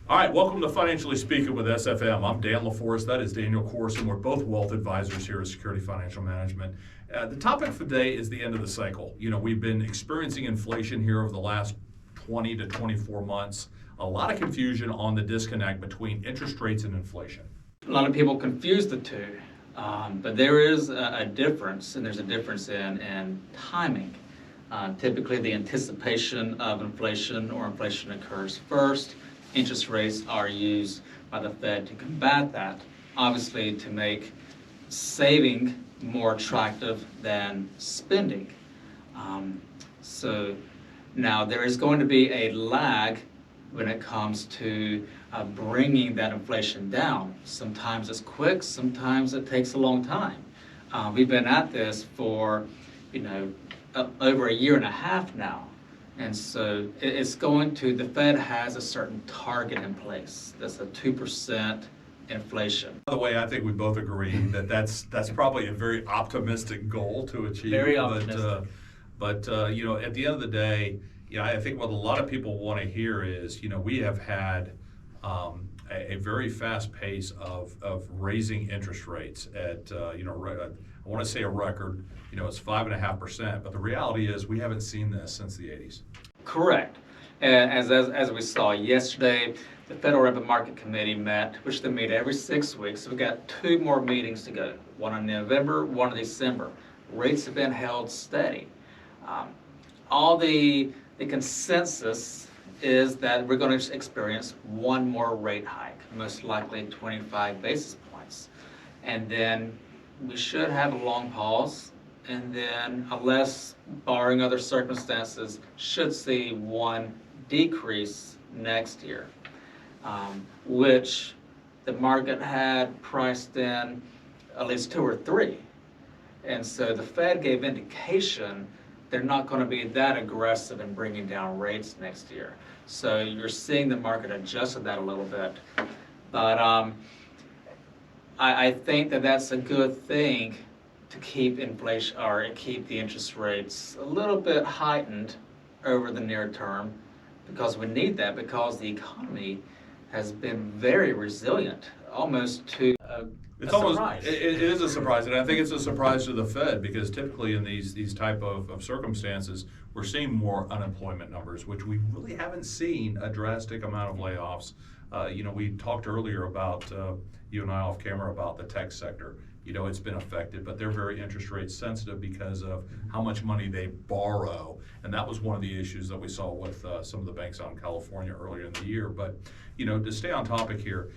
All right, welcome to Financially Speaking with SFM. I'm Dan LaForest, that is Daniel Corson. We're both wealth advisors here at Security Financial Management. The topic for today is the end of the cycle. We've been experiencing inflation here over the last 20 to 24 months. A lot of confusion on the disconnect between interest rates and inflation. A lot of people confuse the two, but there is a difference, and there's a difference in timing. Typically, the anticipation of inflation or inflation occurs first. Interest rates are used by the Fed to combat that, obviously to make saving more attractive than spending. So now there is going to be a lag when it comes to bringing that inflation down. Sometimes it's quick, sometimes it takes a long time. We've been at this for, over a year and a half now. And so it's the Fed has a certain target in place. That's a 2% inflation. By the way, I think we both agree that that's probably a very optimistic goal to achieve. Very optimistic. But at the end of the day, I think what a lot of people want to hear is, we have had a very fast pace of raising interest rates at, I want to say a record, it's 5.5%, but the reality is we haven't seen this since the 80s. Correct. And as we saw yesterday, the Federal Open Market Committee met, which they meet every 6 weeks. So we've got 2 more meetings to go, one in November, one in December. Rates have been held steady. All the consensus is that we're going to experience one more rate hike, most likely 25 basis points. And then we should have a long pause, and then, unless barring other circumstances, should see one decrease next year, which the market had priced in at least 2 or 3. And so the Fed gave indication they're not going to be that aggressive in bringing down rates next year. So you're seeing the market adjust to that a little bit. But I think that's a good thing to keep inflation or keep the interest rates a little bit heightened over the near term, because we need that, because the economy has been very resilient, almost to a surprise. It is a surprise, and I think it's a surprise to the Fed, because typically in these type of circumstances, we're seeing more unemployment numbers, which we really haven't seen a drastic amount of layoffs. We talked earlier about, you and I off camera, about the tech sector. It's been affected, but they're very interest rate sensitive because of how much money they borrow. And that was one of the issues that we saw with some of the banks out in California earlier in the year. But, to stay on topic here,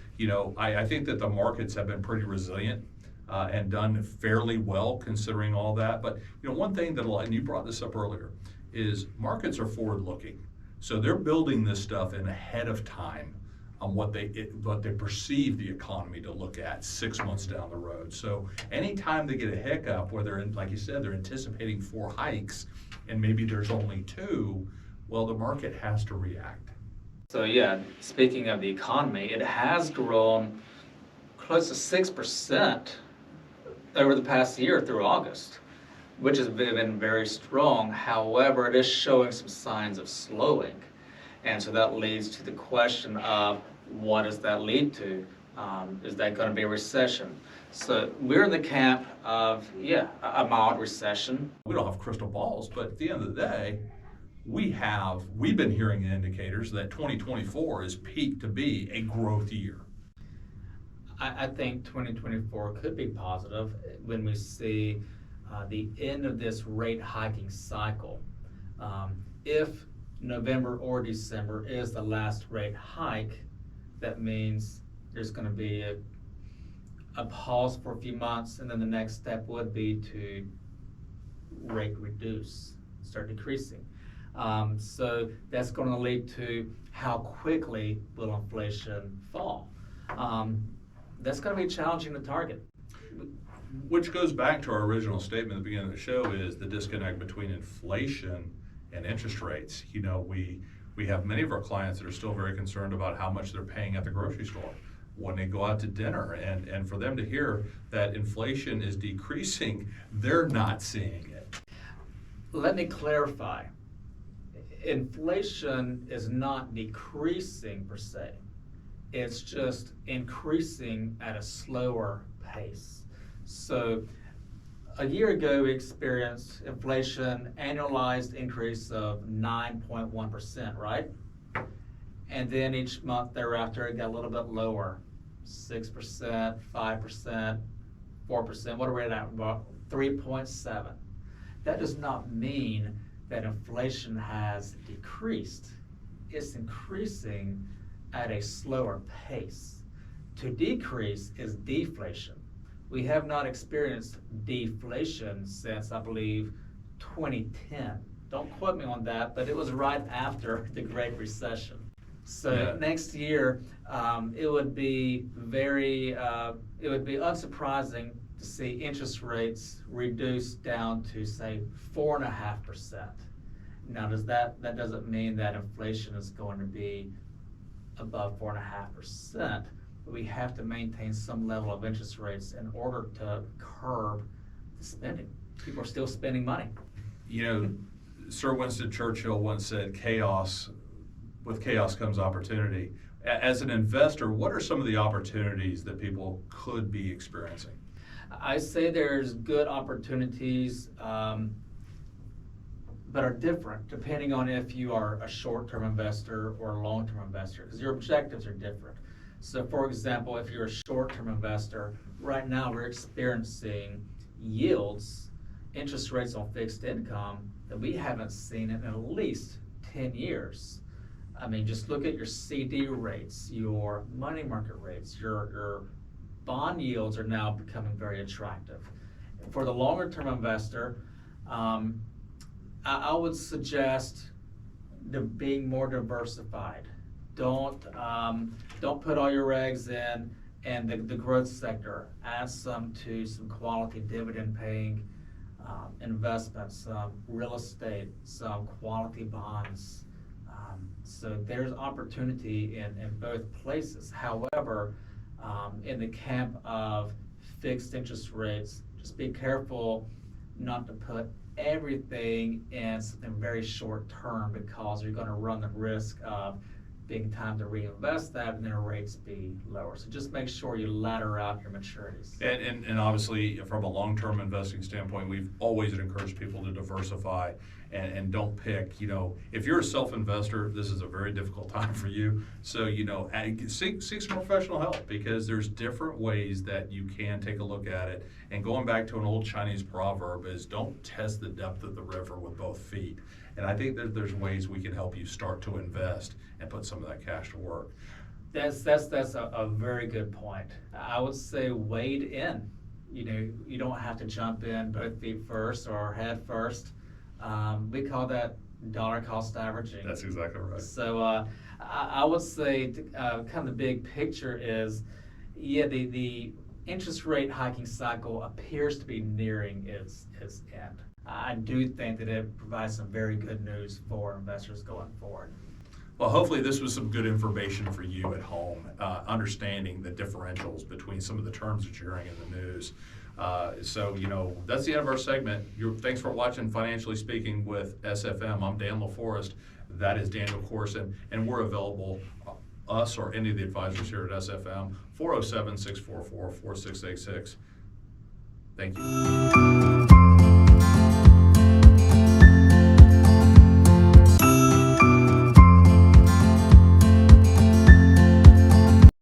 I think that the markets have been pretty resilient and done fairly well considering all that. But, one thing that, and you brought this up earlier, is markets are forward looking. So they're building this stuff in ahead of time on what they perceive the economy to look at 6 months down the road. So anytime they get a hiccup where they're, like you said, they're anticipating 4 hikes and maybe there's only 2, well, the market has to react. So yeah, speaking of the economy, it has grown close to 6% over the past year through August, which has been very strong. However, it is showing some signs of slowing. And so that leads to the question of, what does that lead to? Is that going to be a recession? So we're in the camp of, a mild recession. We don't have crystal balls, but at the end of the day, we've been hearing indicators that 2024 is peaked to be a growth year. I think 2024 could be positive when we see the end of this rate hiking cycle. If November or December is the last rate hike, that means there's going to be a pause for a few months, and then the next step would be to rate reduce, start decreasing. So that's going to lead to how quickly will inflation fall. That's going to be challenging to target. Which goes back to our original statement at the beginning of the show, is the disconnect between inflation and interest rates. We have many of our clients that are still very concerned about how much they're paying at the grocery store when they go out to dinner, and for them to hear that inflation is decreasing, they're not seeing it. Let me clarify. Inflation is not decreasing per se. It's just increasing at a slower pace. So a year ago, we experienced inflation, annualized increase of 9.1%, right? And then each month thereafter, it got a little bit lower, 6%, 5%, 4%. What are we at? About 3.7. That does not mean that inflation has decreased. It's increasing at a slower pace. To decrease is deflation. We have not experienced deflation since, I believe, 2010. Don't quote me on that, but it was right after the Great Recession. So Yeah. next year, it would be unsurprising to see interest rates reduced down to, say, 4.5%. Now, that doesn't mean that inflation is going to be above 4.5%, but we have to maintain some level of interest rates in order to curb the spending. People are still spending money. You know, Sir Winston Churchill once said, with chaos comes opportunity. As an investor, what are some of the opportunities that people could be experiencing? I say there's good opportunities, but are different depending on if you are a short-term investor or a long-term investor, because your objectives are different. So for example, if you're a short-term investor, right now we're experiencing yields, interest rates on fixed income that we haven't seen in at least 10 years. I mean, just look at your CD rates, your money market rates, your bond yields are now becoming very attractive. For the longer-term investor, I would suggest being more diversified. Don't put all your eggs in the growth sector. Add some to some quality dividend-paying investments, some real estate, some quality bonds. So there's opportunity in both places. However, in the camp of fixed interest rates, just be careful not to put everything in something very short term, because you're going to run the risk of being time to reinvest that and then rates be lower. So just make sure you ladder out your maturities. And obviously, from a long-term investing standpoint, we've always encouraged people to diversify and don't pick, if you're a self-investor, this is a very difficult time for you. So, seek some professional help, because there's different ways that you can take a look at it. And going back to an old Chinese proverb is, don't test the depth of the river with both feet. And I think that there's ways we can help you start to invest and put some of that cash to work. That's a very good point. I would say wade in. You don't have to jump in both feet first or head first. We call that dollar cost averaging. That's exactly right. So I would say kind of the big picture is, the interest rate hiking cycle appears to be nearing its end. I do think that it provides some very good news for investors going forward. Well, hopefully this was some good information for you at home, understanding the differentials between some of the terms that you're hearing in the news. So, that's the end of our segment. Thanks for watching Financially Speaking with SFM. I'm Dan LaForest. That is Daniel Corson, and we're available, us or any of the advisors here at SFM, 407-644-4686. Thank you.